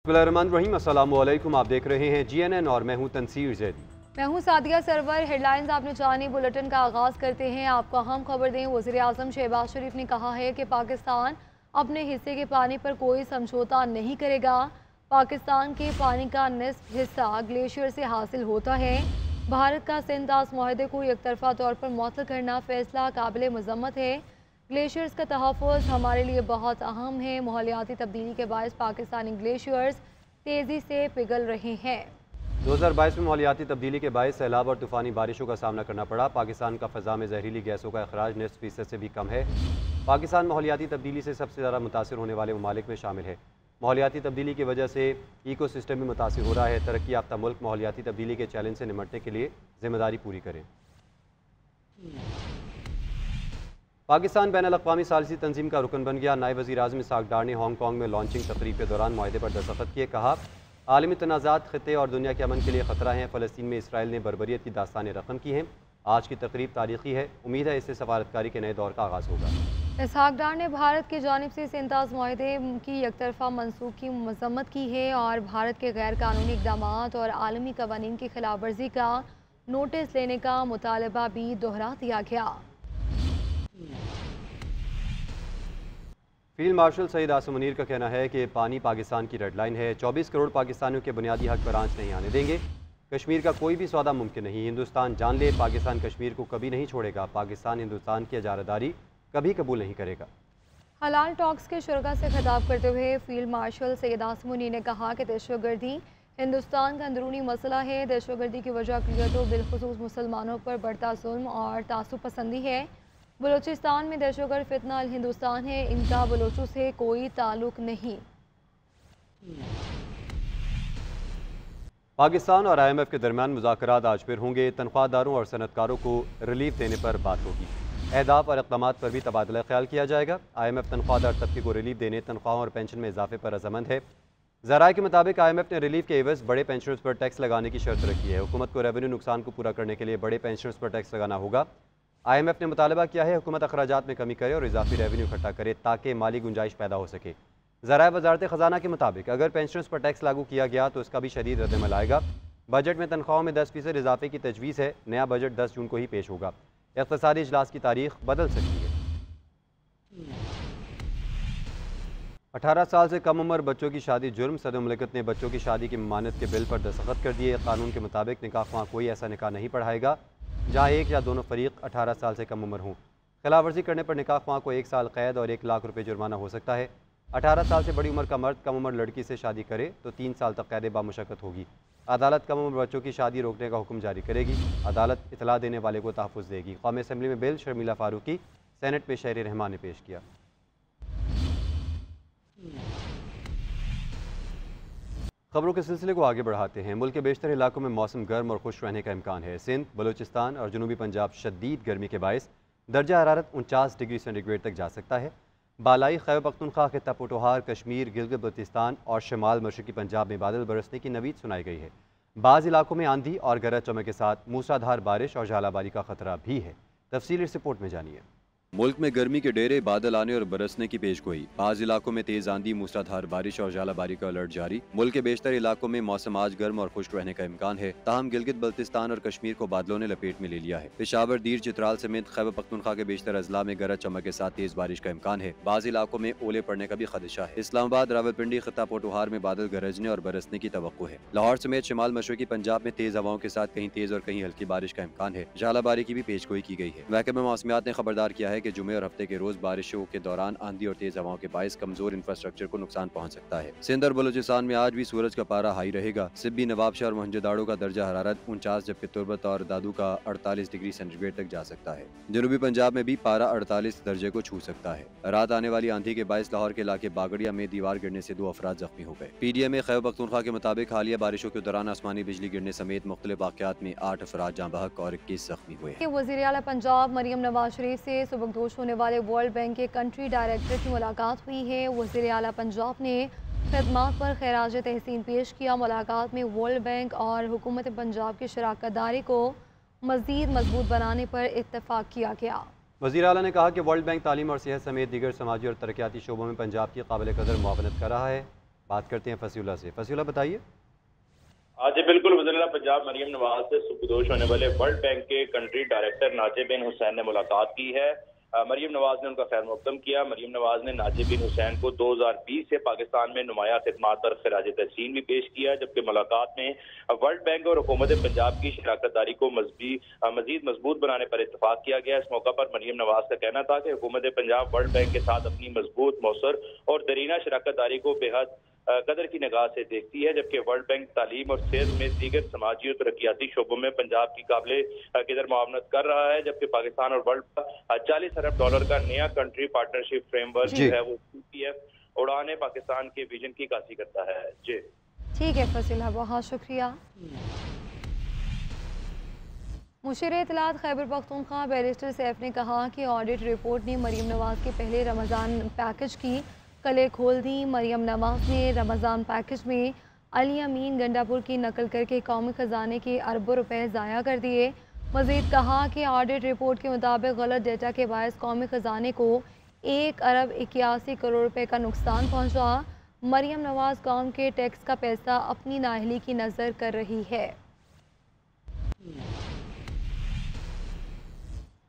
बिस्मिल्लाहिर्रहमानिर्रहीम, अस्सलाम वालेकुम। आप देख रहे हैं GNN और मैं हूं तनसीर जैदी। मैं हूं सादिया सरवर। हेडलाइंस आपने जानी, बुलेटिन का आगाज़ करते हैं। आपको अहम खबर दें, वज़ीर आज़म शहबाज शरीफ ने कहा है कि पाकिस्तान अपने हिस्से के पानी पर कोई समझौता नहीं करेगा। पाकिस्तान के पानी का निस्फ हिस्सा ग्लेशियर से हासिल होता है। भारत का सिंध-तास मुआहदे को एकतरफा तौर पर मुअत्तल करना फैसला काबिल मज़म्मत है। ग्लेशियर्स का तहफ़्फ़ुज़ हमारे लिए बहुत अहम है। माहौलियाती तब्दीली के बायस पाकिस्तानी ग्लेशियर्स तेज़ी से पिघल रहे हैं। 2022 में माहौलियाती तब्दीली के बायस सैलाब और तूफ़ानी बारिशों का सामना करना पड़ा। पाकिस्तान का फ़ज़ा में जहरीली गैसों का अखराज निस्फ फ़ीसद से भी कम है। पाकिस्तान माहौलियाती तब्दीली से सबसे ज़्यादा मुतासिर होने वाले ममालिक में शामिल है। माहौलियाती तब्दीली की वजह से इको सिस्टम भी मुतासिर हो रहा है। तरक्की याफ्ता मुल्क माहौलियाती तब्दीली के चैलेंज से निमटने के लिए ज़िम्मेदारी पूरी करें। पाकिस्तान बैनुल अक़वामी सालिसी तंजीम का रुकन बन गया। नायब वज़ीर आज़म इसहाक़ डार ने हांगकॉन्ग में लॉन्चिंग तकरीब के दौरान मुआहदे पर दस्तखत किए। कहा, आलमी तनाज़ात ख़ित्ते और दुनिया के अमन के लिए ख़तरा हैं। फ़लस्तीन में इसराइल ने बर्बरियत की दास्तानें रक़म की हैं। आज की तकरीब तारीख़ी है। उम्मीद है इससे सफारतकारी के नए दौर का आगाज़ होगा। इसहाक़ डार ने भारत की जानिब से सिंध-तास मुआहदे की एकतरफा मनसूख की मज़म्मत की है और भारत के गैर कानूनी इक़दामात और आलमी क़वानीन की खिलाफ वर्जी का नोटिस लेने का मुतालबा भी दोहरा दिया गया। फील्ड मार्शल सईद आसिम मुनीर का कहना है कि पानी पाकिस्तान की रेड लाइन है। 24 करोड़ पाकिस्तानियों के बुनियादी हक पर आंच नहीं आने देंगे। कश्मीर का कोई भी सौदा मुमकिन नहीं। हिंदुस्तान जान ले, पाकिस्तान कश्मीर को कभी नहीं छोड़ेगा। पाकिस्तान हिंदुस्तान की इजारादारी कभी कबूल नहीं करेगा। हलाल टॉक्स के शुरका से खिताब करते हुए फील्ड मार्शल सैयद आसिम मुनीर ने कहा कि दहशतगर्दी हिंदुस्तान का अंदरूनी मसला है। दहशतगर्दी की वजह क्लियर तो बिलखुसूस मुसलमानों पर बढ़ता जुल्म और तासुब पसंदी है। बलूचिस्तान में दहशतगर्द फितना अल हिंदुस्तान है, इनका बलोचों से कोई ताल्लुक नहीं। पाकिस्तान और IMF के दरमियान मुज़ाकरात आज फिर होंगे। तनख्वाहदारों और सनतकारों को रिलीफ देने पर बात होगी। अहदाफ और इक़दामात पर भी तबादला ख्याल किया जाएगा। IMF तनख्वाहदार तबके को रिलीफ देने, तनख्वाहों और पेंशन में इजाफे पर रजामंद है। ज़राए के मुताबिक IMF ने रिलीफ के एवज़ बड़े पेंशनर्स पर टैक्स लगाने की शर्त रखी है। हुकूमत को रेवेन्यू नुकसान को पूरा करने के लिए बड़े पेंशनर्स पर टैक्स लगाना होगा। IMF ने मुतालबा किया है हुकूमत अखराजात में कमी करे और इजाफी रेवेन्यू इकट्ठा करे ताकि माली गुंजाइश पैदा हो सके। ज़राए वजारत ख़जाना के मुताबिक अगर पेंशनर्स पर टैक्स लागू किया गया तो इसका भी शदीद रद्दअमल आएगा। बजट में तनख्वाहों में 10% इजाफे की तजवीज़ है। नया बजट 10 जून को ही पेश होगा। इक़्तिसादी इजलास की तारीख बदल सकती है। 18 साल से कम उम्र बच्चों की शादी जुर्म। सदर मुमलिकत ने बच्चों की शादी की ममानत के बिल पर दस्तखत कर दिए। कानून के मुताबिक निकाह ख्वाह कोई ऐसा निकाह नहीं पढ़ाएगा जहाँ एक या दोनों फरीक 18 साल से कम उम्र हों। खिलाफ वर्जी करने पर निकाह ख्वाह को 1 साल कैद और 1 लाख रुपये जुर्माना हो सकता है। 18 साल से बड़ी उम्र का मर्द कम उम्र लड़की से शादी करे तो 3 साल तक कैद बामुशक्कत होगी। अदालत कम उम्र बच्चों की शादी रोकने का हुक्म जारी करेगी। अदालत इतला देने वाले को तहफ़्फ़ुज़ देगी। कौमी असम्बली में बिल शर्मिला फारूकी, सेनेट में शहरी रहमान ने पेश किया। खबरों के सिलसिले को आगे बढ़ाते हैं। मुल्क के बेशतर इलाकों में मौसम गर्म और खुश रहने का इम्कान है। सिंध, बलूचिस्तान और जनूबी पंजाब शदीद गर्मी के बायस दर्जा हरारत 49 डिग्री सेंटीग्रेड तक जा सकता है। बालाई खैबर पख्तूनख्वा, खित्ता पटोहार, कश्मीर, गिलगित बल्तिस्तान और शमाल मशरकी पंजाब में बादल बरसने की नवीद सुनाई गई है। बाज़ इलाकों में आंधी और गरज चमक के साथ मूसलाधार बारिश और झालाबारी का खतरा भी है। तफसील इस रिपोर्ट में जानिए। मुल्क में गर्मी के डेरे, बादल आने और बरसने की पेशगोई। बाज़ इलाकों में तेज आंधी, मूसलाधार बारिश और झालाबारी का अलर्ट जारी। मुल्क के बेशतर इलाकों में मौसम आज गर्म और खुश्क रहने का इम्कान है। ताहम गिलगित बल्तिस्तान और कश्मीर को बादलों ने लपेट में ले लिया है। पेशावर, दीर, चित्राल समेत खैबर पख्तूनख्वा के बेशतर अजला में गरज चमक के साथ तेज बारिश का इम्कान है। बाज़ इलाकों में ओले पड़ने का भी खदशा है। इस्लामाबाद, रावलपिंडी, खित्ता पटोहार में बादल गरजने और बरसने की तवक्को है। लाहौर समेत शमाल मशरकी पंजाब में तेज हवाओं के साथ कहीं तेज और कहीं हल्की बारिश का इम्कान है। झालाबारी की भी पेशगोई की गई है। महकमा मौसमियात ने खबरदार किया है कि जुमे और हफ्ते के रोज बारिशों के दौरान आंधी और तेज हवाओं के बायस कमजोर इंफ्रास्ट्रक्चर को नुकसान पहुंच सकता है। सिंध और बलूचिस्तान में आज भी सूरज का पारा हाई रहेगा। सिब्बी, नवाबशाह और मोहनजोदाड़ो का दर्जा हरारत 49 जबकि तुर्बत और दादू का 48 डिग्री सेंटीग्रेड तक जा सकता है। जनूबी पंजाब में भी पारा 48 दर्जे को छू सकता है। रात आने वाली आंधी के बायस लाहौर के इलाके बागड़िया में दीवार गिरने से 2 अफराद जख्मी हो गए। PDM में खैबर पख्तूनख्वा के मुताबिक हालिया बारिशों के दौरान आसमानी बिजली गिरने समेत मुख्तलिफ वाक़यात में 8 अफराद जाँ बहक और 21 जख्मी हुए। वज़ीर आला पंजाब मरियम नवाज शरीफ से सुबकदोश होने वाले वर्ल्ड बैंक के कंट्री डायरेक्टर की मुलाकात हुई है। वज़ीर आला पंजाब ने खिदमात पर खैराज तहसीन पेश किया। मुलाकात में वर्ल्ड बैंक और हुकूमत पंजाब की शराकत दारी को मज़ीद मजबूत बनाने पर इत्तफाक किया गया। वज़ीर आला ने कहा कि वर्ल्ड बैंक तालीम और सेहत समेत दीगर समाजी और तरक्याती शोबों में पंजाब की काबिल कदर मुआवनत कर रहा है। बात करते हैं फसीउल्लाह से। फसीउल्लाह बताइए। जी बिल्कुल, वज़ीर पंजाब मरियम नवाज से सुपुर्दोश होने वाले वर्ल्ड बैंक के कंट्री डायरेक्टर नाजिब बिन हुसैन ने मुलाकात की है। मरियम नवाज ने उनका खैर मकदम किया। मरियम नवाज ने नाजिब बिन हुसैन को 2020 से पाकिस्तान में नुमाया खिदमात पर खिराज तहसीन भी पेश किया, जबकि मुलाकात में वर्ल्ड बैंक और हुकूमत पंजाब की शराकत दारी को मजीद मजबूत बनाने पर इत्तफाक किया गया। इस मौका पर मरियम नवाज का कहना था कि हुकूमत पंजाब वर्ल्ड बैंक के साथ अपनी मजबूत, मौसर और दरीना शराकत दारी को बेहद कदर की निगाह से देखती है, जबकि वर्ल्ड बैंक तालीम और सेहत में दीगर समाजी और तरक्याती शोबों में पंजाब की काबिल कदर मुआवनत कर रहा है, जबकि पाकिस्तान और वर्ल्ड का $40 अरब का नया कंट्री पार्टनरशिप फ्रेमवर्क जो है वो CPF उड़ाने पाकिस्तान के विजन की काशी करता है। जी ठीक है फसीला, बहुत शुक्रिया। मुशीर इत्तलात खैबर पख्तूनख्वा बैरिस्टर सैफ ने कहा कि ऑडिट रिपोर्ट ने मरियम नवाज के पहले रमज़ान पैकेज की कले खोल दी। मरियम नवाज ने रमज़ान पैकेज में अली अमीन गंडापुर की नकल करके कौमी ख़जाने के अरबों रुपए ज़ाया कर दिए। मज़ीद कहा कि ऑडिट रिपोर्ट के मुताबिक गलत डेटा के बायस कौमी ख़जाने को 1 अरब 81 करोड़ रुपए का नुकसान पहुँचा। मरियम नवाज कौम के टैक्स का पैसा अपनी नाअहली की नज़र कर रही है।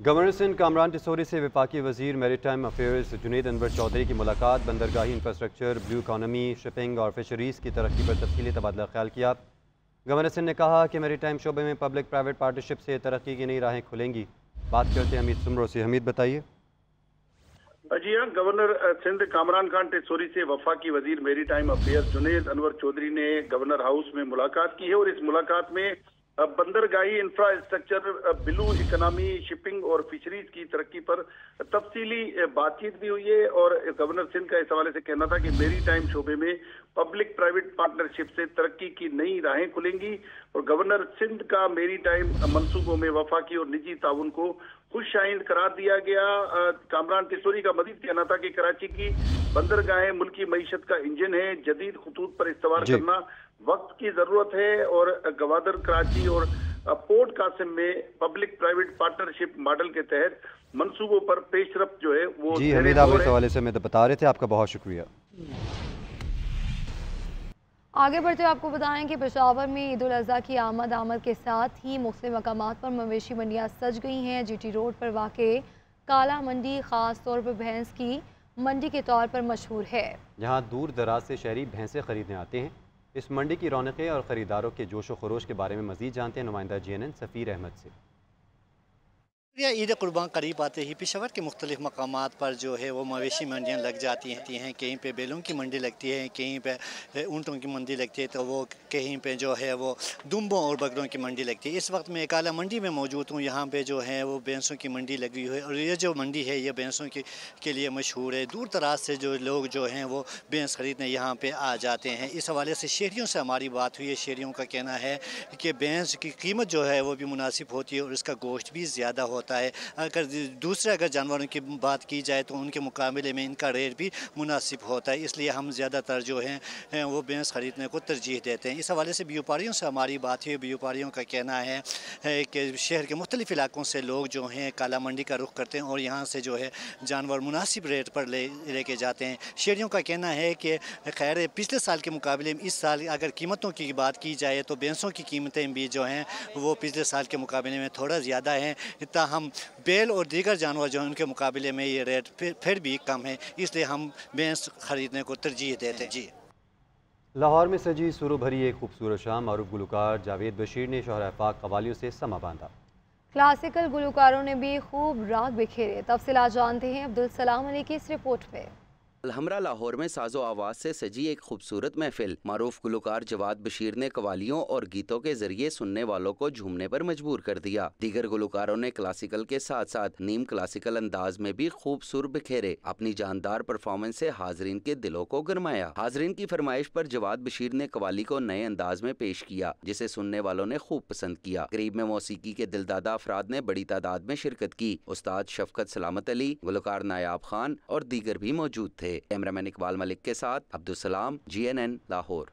गवर्नर सिंध कामरान टिसोरी से वफाकी वजीर मैरीटाइम अफेयर्स जुनैद अनवर चौधरी की मुलाकात। बंदरगाही इंफ्रास्ट्रक्चर, ब्लू इकानमी, शिपिंग और फिशरीज़ की तरक्की पर तफसीली तबादला ख्याल किया। गवर्नर सिंध ने कहा कि मैरीटाइम शोबे में पब्लिक प्राइवेट पार्टनरशिप से तरक्की की नई राहें खुलेंगी। बात करते हैं हमीद सुमरो से। हमीद बताइए। जी हाँ, गवर्नर सिंध कामरान खान टिसोरी से वफाकी वजीर मैरीटाइम अफेयर्स जुनैद अनवर चौधरी ने गवर्नर हाउस में मुलाकात की है और इस मुलाकात में बंदरगाही इंफ्रास्ट्रक्चर, ब्लू इकोनॉमी, शिपिंग और फिशरीज की तरक्की पर तफसीली बातचीत भी हुई है। और गवर्नर सिंध का इस हवाले से कहना था कि मेरी टाइम शोबे में पब्लिक प्राइवेट पार्टनरशिप से तरक्की की नई राहें खुलेंगी। और गवर्नर सिंध का मेरी टाइम मनसूबों में वफाकी और निजी ताउन को खुश आइंद करार दिया गया। कामरान टिसोरी का मजीद कहना था कि कराची की बंदरगाहें मुल्की मईशत का इंजन है। जदीद खतूत पर इस्तवार करना वक्त की जरूरत है और गवादर, कराची और पोर्ट कासिम में पब्लिक प्राइवेट पार्टनरशिप मॉडल के तहत मंसूबों पर पेशरफ्त जो है वो जी हमीद, आप इस हवाले से हमें तो बता रहे थे। आपका बहुत शुक्रिया। आगे बढ़ते हुए आपको बताएं कि पेशावर में ईद उल अज़हा की आमद के साथ ही मुख्तलिफ मकामात पर मवेशी मंडियाँ सज गई हैं। GT रोड पर वाक़े काला मंडी ख़ास तौर पर भैंस की मंडी के तौर पर मशहूर है। यहाँ दूर दराज से शहरी भैंसें खरीदने आते हैं। इस मंडी की रौनकें और ख़रीदारों के जोश व खरोश के बारे में मज़ीद जानते हैं नुमाइंदा GNN सफ़ीर अहमद से। ईद कुर्बान करीब आते ही पेशावर के मुख्तलिफ मकामात पर जो है वो मवेशी मंडियाँ लग जाती हैं। कहीं पे बैलों की मंडी लगती है, कहीं पे ऊँटों की मंडी लगती है, तो वो कहीं पे जो है वो दुम्बों और बकरों की मंडी लगती है। इस वक्त मैं काला मंडी में मौजूद हूँ। यहाँ पे जो है वो भैंसों की मंडी लगी हुई है और ये जो मंडी है ये भैंसों के लिए मशहूर है। दूर दराज से जो लोग जो हैं वो भैंस ख़रीदने यहाँ पर आ जाते हैं। इस हवाले से शहरियों से हमारी बात हुई है। शहरियों का कहना है कि भैंस की कीमत जो है वो भी मुनासिब होती है और इसका गोश्त भी ज़्यादा होता है। अगर जानवरों की बात की जाए तो उनके मुकाबले में इनका रेट भी मुनासिब होता है, इसलिए हम ज़्यादातर जो हैं वो भैंस ख़रीदने को तरजीह देते हैं। इस हवाले से व्यापारियों से हमारी बात हुई। व्यापारियों का कहना है कि शहर के मुख्तलिफ़ इलाकों से लोग जो हैं काला मंडी का रुख करते हैं और यहाँ से जो है जानवर मुनासिब रेट पर लेके जाते हैं। शहरियों का कहना है कि खैर पिछले साल के मुकाबले में इस साल अगर कीमतों की बात की जाए तो भैंसों की कीमतें भी जो हैं वो पिछले साल के मुकाबले में थोड़ा ज़्यादा हैं। ताहम बैल और दीगर जानवर जो हैं उनके मुकाबले में ये रेट फिर भी कम है, इसलिए हम भैंस खरीदने को तरजीह देते हैं। जी लाहौर में सजी सुरू भरी एक खूबसूरत शाम मारूफ गुलकार जावेद बशीर ने शोहरा पाक कवालियों से समा बांधा। क्लासिकल गुलकारों ने भी खूब राग बिखेरे। तफसीलात जानते हैं अब्दुल सलाम अली की इस रिपोर्ट में। अलहमरा लाहौर में साजो आवाज़ से सजी एक खूबसूरत महफिल मारूफ गुलकार जवाद बशीर ने कवालियों और गीतों के जरिए सुनने वालों को झूमने पर मजबूर कर दिया। दीगर गुलकारों ने क्लासिकल के साथ साथ नीम क्लासिकल अंदाज में भी खूब सुर बिखेरे। अपनी जानदार परफॉर्मेंस से हाजरीन के दिलों को गरमाया। हाजरीन की फरमाइश पर जवाद बशीर ने कवाली को नए अंदाज में पेश किया, जिसे सुनने वालों ने खूब पसंद किया। करीब में मौसीकी के दिलदादा अफराद ने बड़ी तादाद में शिरकत की। उस्ताद शफकत सलामत अली, गुलकार नायाब खान और दीगर भी मौजूद थे। कैमरामैन इकबाल मलिक के साथ अब्दुल सलाम, GNN लाहौर।